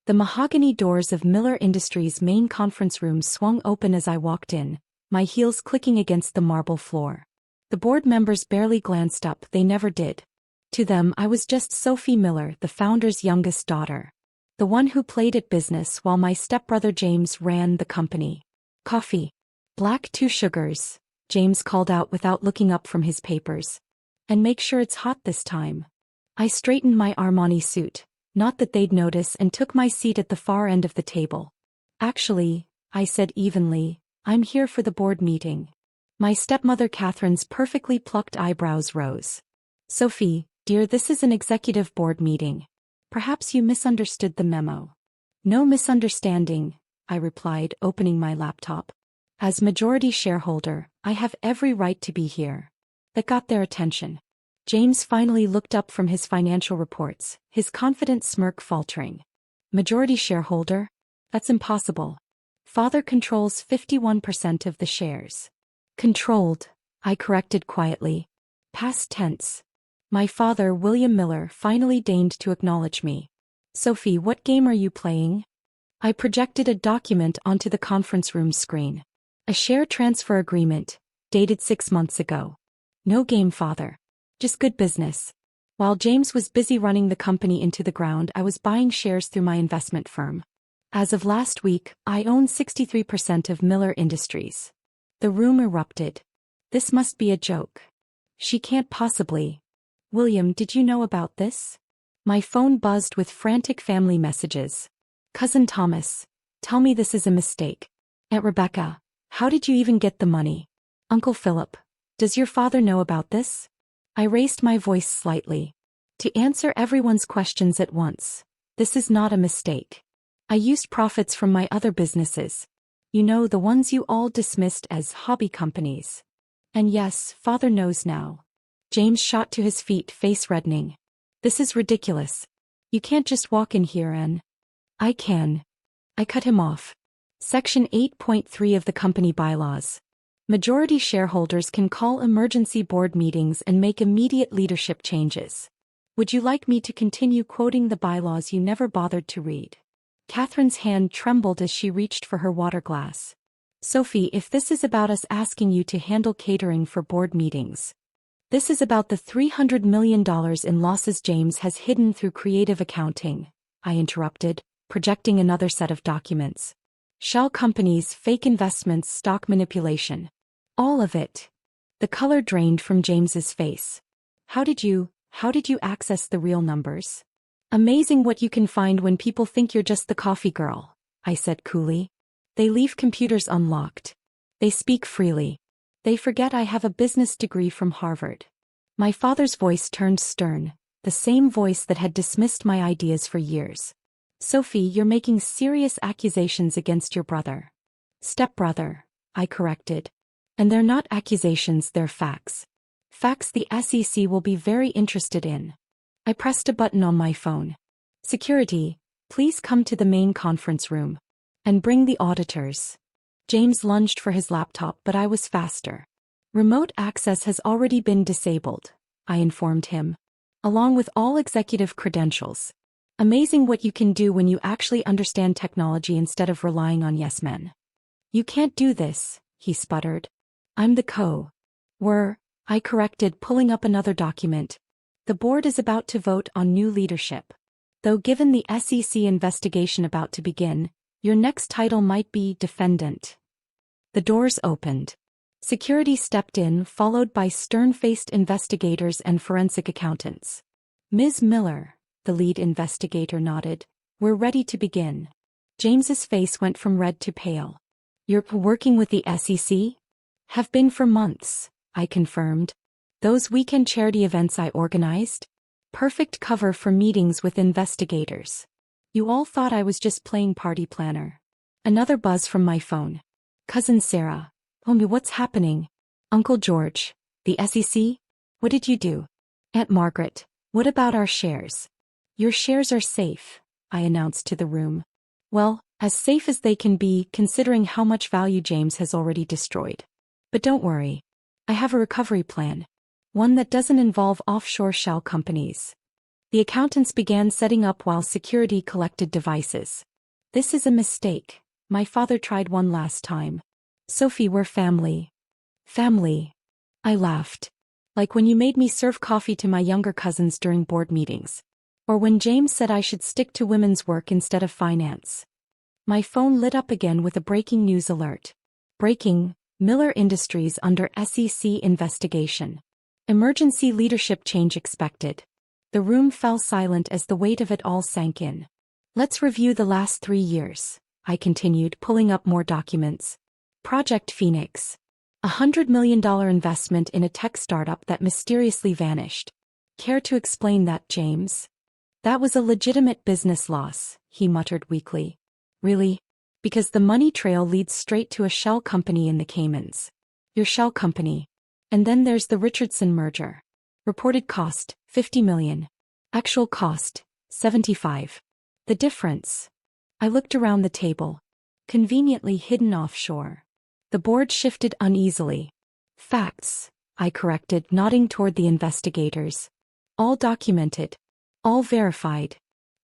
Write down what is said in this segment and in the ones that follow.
The mahogany doors of Miller Industries' main conference room swung open as I walked in, my heels clicking against the marble floor. The board members barely glanced up, they never did. To them, I was just Sophie Miller, the founder's youngest daughter. The one who played at business while my stepbrother James ran the company. Coffee. Black, 2 sugars, James called out without looking up from his papers. And make sure it's hot this time. I straightened my Armani suit, not that they'd notice, and took my seat at the far end of the table. Actually, I said evenly, I'm here for the board meeting. My stepmother Catherine's perfectly plucked eyebrows rose. Sophie, dear, this is an executive board meeting. Perhaps you misunderstood the memo. No misunderstanding, I replied, opening my laptop. As majority shareholder, I have every right to be here. That got their attention. James finally looked up from his financial reports, his confident smirk faltering. Majority shareholder? That's impossible. Father controls 51% of the shares. Controlled, I corrected quietly. Past tense. My father, William Miller, finally deigned to acknowledge me. Sophie, what game are you playing? I projected a document onto the conference room screen. A share transfer agreement, dated 6 months ago. No game, father. Just good business. While James was busy running the company into the ground, I was buying shares through my investment firm. As of last week, I own 63% of Miller Industries. The room erupted. This must be a joke. She can't possibly. William, did you know about this? My phone buzzed with frantic family messages. Cousin Thomas, tell me this is a mistake. Aunt Rebecca, how did you even get the money? Uncle Philip, does your father know about this? I raised my voice slightly. To answer everyone's questions at once, this is not a mistake. I used profits from my other businesses. You know, the ones you all dismissed as hobby companies. And yes, father knows now. James shot to his feet, face reddening. This is ridiculous. You can't just walk in here and... I can. I cut him off. Section 8.3 of the company bylaws. Majority shareholders can call emergency board meetings and make immediate leadership changes. Would you like me to continue quoting the bylaws you never bothered to read? Catherine's hand trembled as she reached for her water glass. Sophie, if this is about us asking you to handle catering for board meetings, this is about the $300 million in losses James has hidden through creative accounting, I interrupted, projecting another set of documents. Shell companies, fake investments, stock manipulation. All of it. The color drained from James's face. How did you access the real numbers? Amazing what you can find when people think you're just the coffee girl, I said coolly. They leave computers unlocked. They speak freely. They forget I have a business degree from Harvard. My father's voice turned stern, the same voice that had dismissed my ideas for years. Sophie, you're making serious accusations against your brother. Stepbrother, I corrected. And they're not accusations, they're facts. Facts the SEC will be very interested in. I pressed a button on my phone. Security, please come to the main conference room. And bring the auditors. James lunged for his laptop, but I was faster. Remote access has already been disabled, I informed him. Along with all executive credentials. Amazing what you can do when you actually understand technology instead of relying on yes men. You can't do this, he sputtered. I'm the I corrected, pulling up another document. The board is about to vote on new leadership. Though given the SEC investigation about to begin, your next title might be defendant. The doors opened. Security stepped in, followed by stern-faced investigators and forensic accountants. Ms. Miller, the lead investigator nodded. We're ready to begin. James's face went from red to pale. You're working with the SEC? Have been for months, I confirmed. Those weekend charity events I organized? Perfect cover for meetings with investigators. You all thought I was just playing party planner. Another buzz from my phone. Cousin Sarah. Oh me, what's happening? Uncle George. The SEC? What did you do? Aunt Margaret. What about our shares? Your shares are safe, I announced to the room. Well, as safe as they can be, considering how much value James has already destroyed. But don't worry. I have a recovery plan. One that doesn't involve offshore shell companies. The accountants began setting up while security collected devices. This is a mistake. My father tried one last time. Sophie, we're family. Family. I laughed. Like when you made me serve coffee to my younger cousins during board meetings. Or when James said I should stick to women's work instead of finance. My phone lit up again with a breaking news alert. Breaking, Miller Industries under SEC investigation. Emergency leadership change expected. The room fell silent as the weight of it all sank in. Let's review the last 3 years, I continued, pulling up more documents. Project Phoenix. $100 million investment in a tech startup that mysteriously vanished. Care to explain that, James? That was a legitimate business loss, he muttered weakly. Really? Because the money trail leads straight to a shell company in the Caymans. Your shell company. And then there's the Richardson merger. Reported cost, $50 million. Actual cost, $75. The difference. I looked around the table. Conveniently hidden offshore. The board shifted uneasily. Facts, I corrected, nodding toward the investigators. All documented. All verified.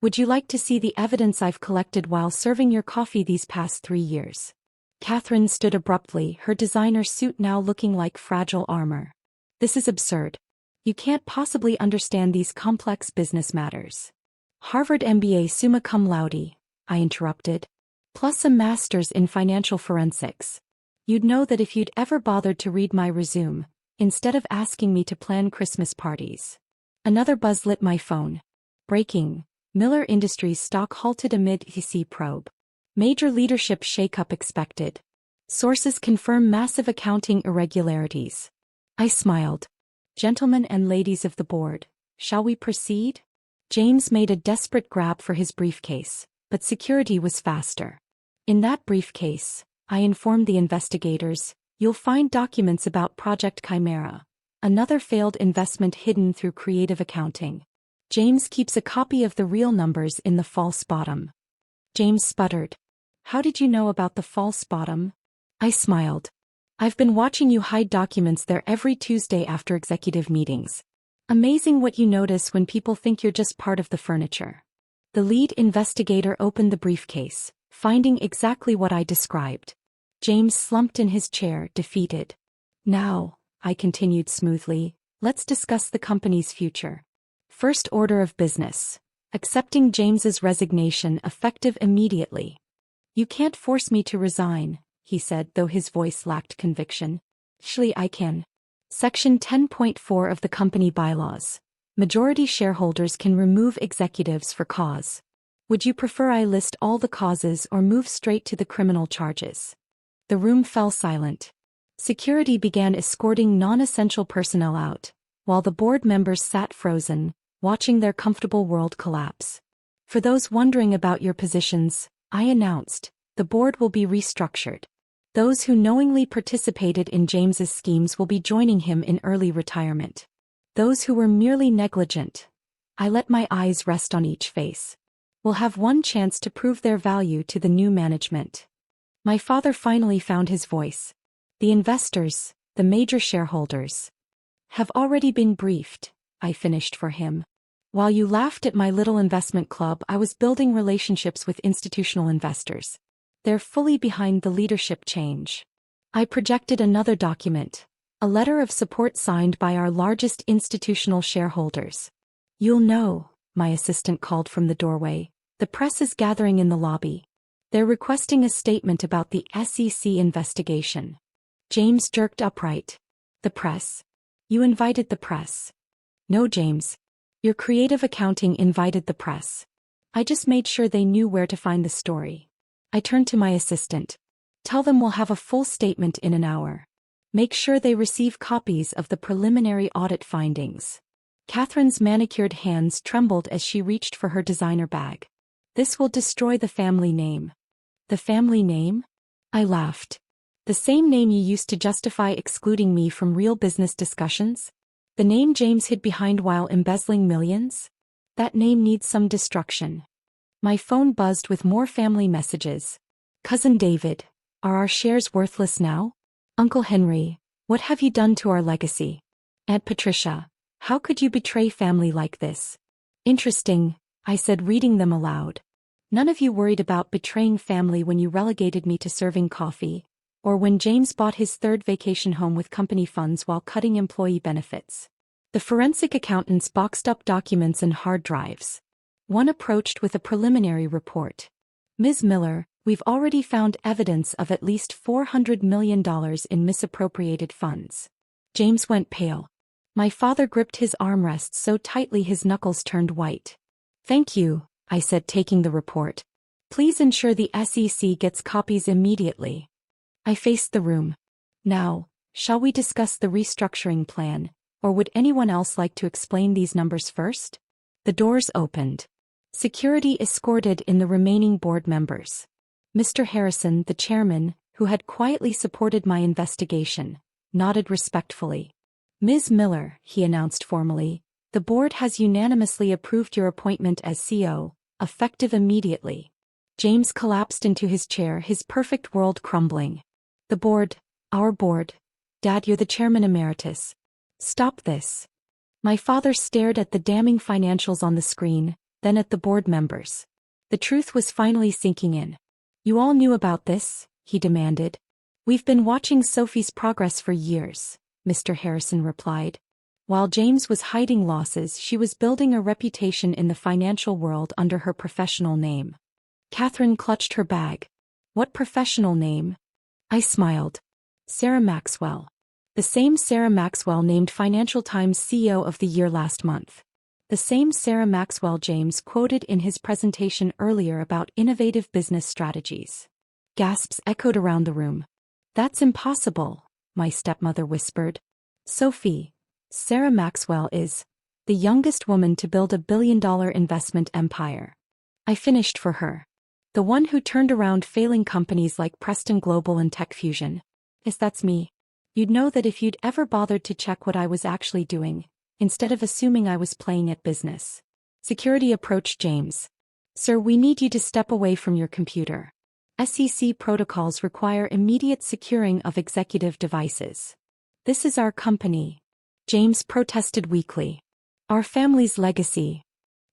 Would you like to see the evidence I've collected while serving your coffee these past 3 years? Catherine stood abruptly, her designer suit now looking like fragile armor. This is absurd. You can't possibly understand these complex business matters. Harvard MBA summa cum laude, I interrupted. Plus a master's in financial forensics. You'd know that if you'd ever bothered to read my resume, instead of asking me to plan Christmas parties. Another buzz lit my phone. Breaking. Miller Industries stock halted amid EC probe. Major leadership shakeup expected. Sources confirm massive accounting irregularities. I smiled. Gentlemen and ladies of the board, shall we proceed? James made a desperate grab for his briefcase, but security was faster. In that briefcase, I informed the investigators, you'll find documents about Project Chimera, another failed investment hidden through creative accounting. James keeps a copy of the real numbers in the false bottom. James sputtered. How did you know about the false bottom? I smiled. I've been watching you hide documents there every Tuesday after executive meetings. Amazing what you notice when people think you're just part of the furniture. The lead investigator opened the briefcase, finding exactly what I described. James slumped in his chair, defeated. Now, I continued smoothly, let's discuss the company's future. First order of business. Accepting James's resignation effective immediately. You can't force me to resign, he said, though his voice lacked conviction. Actually, I can. Section 10.4 of the company bylaws. Majority shareholders can remove executives for cause. Would you prefer I list all the causes or move straight to the criminal charges? The room fell silent. Security began escorting non-essential personnel out, while the board members sat frozen, watching their comfortable world collapse. For those wondering about your positions, I announced, the board will be restructured. Those who knowingly participated in James's schemes will be joining him in early retirement. Those who were merely negligent, I let my eyes rest on each face, will have one chance to prove their value to the new management. My father finally found his voice. The investors, the major shareholders, have already been briefed, I finished for him. While you laughed at my little investment club, I was building relationships with institutional investors. They're fully behind the leadership change. I projected another document, a letter of support signed by our largest institutional shareholders. You'll know, my assistant called from the doorway, the press is gathering in the lobby. They're requesting a statement about the SEC investigation. James jerked upright. The press? You invited the press. No, James. Your creative accounting invited the press. I just made sure they knew where to find the story. I turned to my assistant. Tell them we'll have a full statement in an hour. Make sure they receive copies of the preliminary audit findings. Catherine's manicured hands trembled as she reached for her designer bag. This will destroy the family name. The family name? I laughed. The same name you used to justify excluding me from real business discussions? The name James hid behind while embezzling millions? That name needs some destruction. My phone buzzed with more family messages. Cousin David, are our shares worthless now? Uncle Henry, what have you done to our legacy? Aunt Patricia, how could you betray family like this? Interesting, I said, reading them aloud. None of you worried about betraying family when you relegated me to serving coffee, or when James bought his third vacation home with company funds while cutting employee benefits. The forensic accountants boxed up documents and hard drives. One approached with a preliminary report. Ms. Miller, we've already found evidence of at least $400 million in misappropriated funds. James went pale. My father gripped his armrests so tightly his knuckles turned white. Thank you, I said, taking the report. Please ensure the SEC gets copies immediately. I faced the room. Now, shall we discuss the restructuring plan, or would anyone else like to explain these numbers first? The doors opened. Security escorted in the remaining board members. Mr. Harrison, the chairman, who had quietly supported my investigation, nodded respectfully. Ms. Miller, he announced formally, the board has unanimously approved your appointment as CO, effective immediately. James collapsed into his chair, his perfect world crumbling. The board, our board. Dad, you're the chairman emeritus. Stop this. My father stared at the damning financials on the screen, then at the board members. The truth was finally sinking in. You all knew about this, he demanded. We've been watching Sophie's progress for years, Mr. Harrison replied. While James was hiding losses, she was building a reputation in the financial world under her professional name. Catherine clutched her bag. What professional name? I smiled. Sarah Maxwell. The same Sarah Maxwell named Financial Times CEO of the Year last month. The same Sarah Maxwell James quoted in his presentation earlier about innovative business strategies. Gasps echoed around the room. That's impossible, my stepmother whispered. Sophie, Sarah Maxwell is the youngest woman to build a billion-dollar investment empire. I finished for her. The one who turned around failing companies like Preston Global and Tech Fusion. Yes, that's me. You'd know that if you'd ever bothered to check what I was actually doing, instead of assuming I was playing at business. Security approached James. Sir, we need you to step away from your computer. SEC protocols require immediate securing of executive devices. This is our company. James protested weakly. Our family's legacy.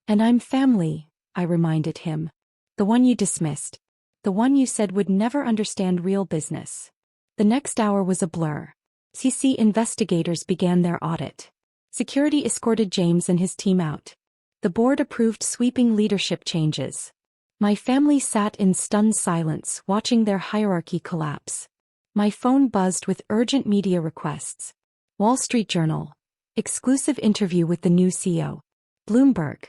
And I'm family, I reminded him. The one you dismissed. The one you said would never understand real business. The next hour was a blur. SEC investigators began their audit. Security escorted James and his team out. The board approved sweeping leadership changes. My family sat in stunned silence, watching their hierarchy collapse. My phone buzzed with urgent media requests. Wall Street Journal. Exclusive interview with the new CEO. Bloomberg.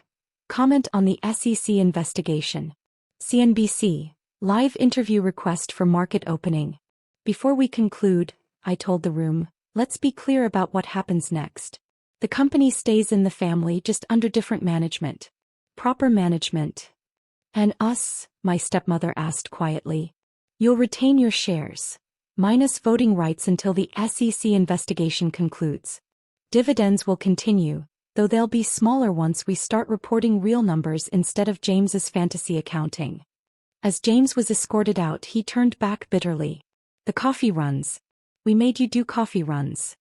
Comment on the SEC investigation. CNBC. Live interview request for market opening. Before we conclude, I told the room, let's be clear about what happens next. The company stays in the family, just under different management. Proper management. And us, my stepmother asked quietly. You'll retain your shares. Minus voting rights until the SEC investigation concludes. Dividends will continue, though they'll be smaller once we start reporting real numbers instead of James's fantasy accounting. As James was escorted out, he turned back bitterly. The coffee runs. We made you do coffee runs.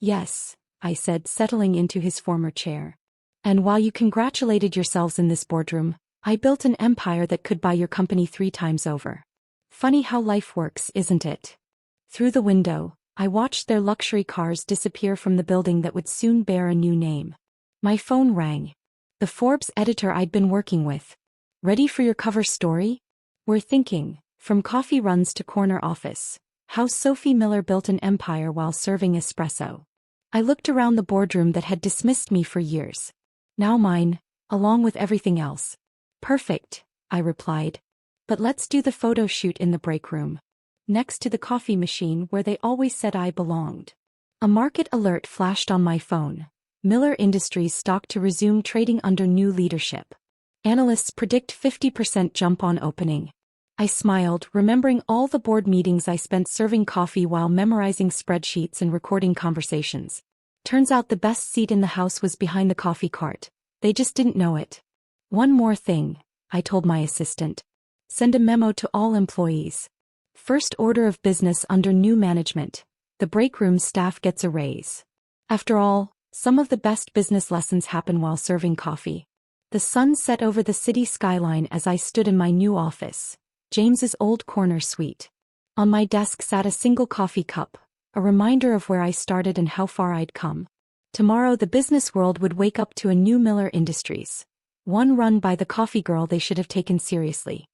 Yes, I said, settling into his former chair. And while you congratulated yourselves in this boardroom, I built an empire that could buy your company 3 times over. Funny how life works, isn't it? Through the window, I watched their luxury cars disappear from the building that would soon bear a new name. My phone rang. The Forbes editor I'd been working with. Ready for your cover story? We're thinking, from coffee runs to corner office, how Sophie Miller built an empire while serving espresso. I looked around the boardroom that had dismissed me for years. Now mine, along with everything else. Perfect, I replied. But let's do the photo shoot in the break room. Next to the coffee machine where they always said I belonged. A market alert flashed on my phone. Miller Industries stock to resume trading under new leadership. Analysts predict 50% jump on opening. I smiled, remembering all the board meetings I spent serving coffee while memorizing spreadsheets and recording conversations. Turns out the best seat in the house was behind the coffee cart. They just didn't know it. One more thing, I told my assistant. Send a memo to all employees. First order of business under new management. The break room staff gets a raise. After all, some of the best business lessons happen while serving coffee. The sun set over the city skyline as I stood in my new office, James's old corner suite. On my desk sat a single coffee cup, a reminder of where I started and how far I'd come. Tomorrow the business world would wake up to a new Miller Industries, one run by the coffee girl they should have taken seriously.